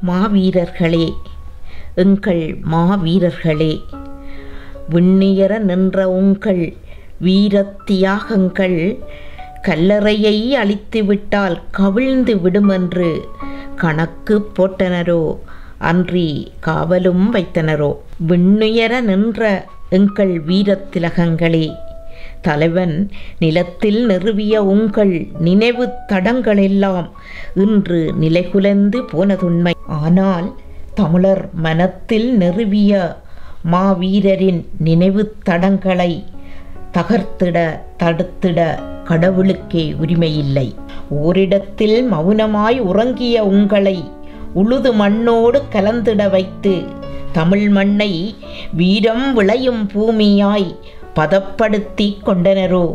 மாவீரர்களே, எங்கள் மாவீரர்களே, விண்ணுயர நின்ற உங்கள் வீரத்தியாகங்கள் கல்லறையை அழித்துவிட்டால் கவிழ்ந்து விடுமென்று கணக்கு போட்டனரோ அன்றி காவலும் வைத்தனரோ? விண்ணுயர நின்ற எங்கள் வீரத்திலகங்களே, தலைவன் நிலத்தில் நிறுவிய உங்கள் நினைவு தடங்களெல்லாம் இன்று நிலைகுலைந்து போனதுண்மை. ஆனால் தமிழர் மனத்தில் நிறுவிய மாவீரரின் நினைவு தடங்களை தகர்த்திட தடுத்திட கடவுளுக்கே உரிமையில்லை. ஓரிடத்தில் மௌனமாய் உறங்கிய உங்களை உழுது மண்ணோடு கலந்திட வைத்து தமிழ் மண்ணை வீரம் விளையும் பூமியாய் பதப்படுத்தி கொண்டனரோ?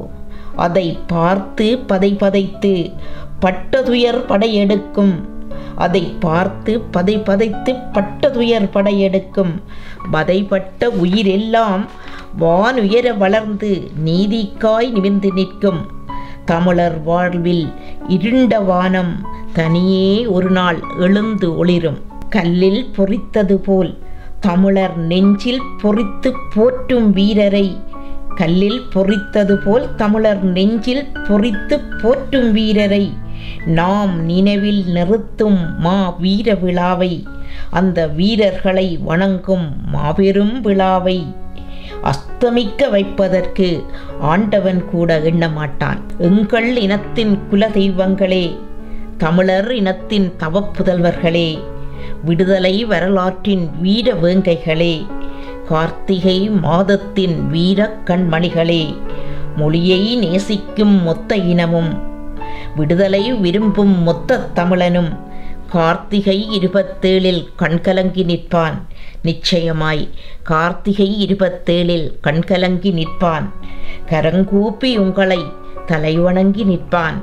அதை பார்த்து பதைத்து பட்டதுயர் படையெடுக்கும் அதை பார்த்து பதைத்து பட்டதுயர் படையெடுக்கும் வதைப்பட்ட உயிரெல்லாம் வானுயர வளர்ந்து நீதிக்காய் நிமிர்ந்து நிற்கும். தமிழர் வாழ்வில் இருண்ட வானம் தனியே ஒரு நாள் எழுந்து ஒளிரும். கல்லில் பொறித்தது போல் தமிழர் நெஞ்சில் பொறித்து போற்றும் வீரரை, கல்லில் பொறித்தது போல் தமிழர் நெஞ்சில் பொறித்து போற்றும் வீரரை நாம் நினைவில் நிறுத்தும் மா வீர விழாவை, அந்த வீரர்களை வணங்கும் மாபெரும் விழாவை அஸ்தமிக்க வைப்பதற்கு ஆண்டவன் கூட எண்ணமாட்டான். எங்கள் இனத்தின் குல தெய்வங்களே, தமிழர் இனத்தின் தவப்புதல்வர்களே, விடுதலை வரலாற்றின் வீர வேங்கைகளே, கார்த்திகை மாதத்தின் வீர கண்மணிகளே, மொழியை நேசிக்கும் மொத்த இனமும் விடுதலை விரும்பும் மொத்த தமிழனும் கார்த்திகை 27 கண்கலங்கி நிற்பான். நிச்சயமாய் கார்த்திகை 27 கண்கலங்கி நிற்பான். கரங்கூப்பி உங்களை தலை வணங்கி நிற்பான்.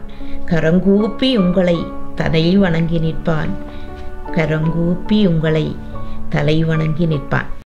கரங்கூப்பி உங்களை தலை வணங்கி நிற்பான். கரங்கூப்பி உங்களை தலை வணங்கி நிற்பான்.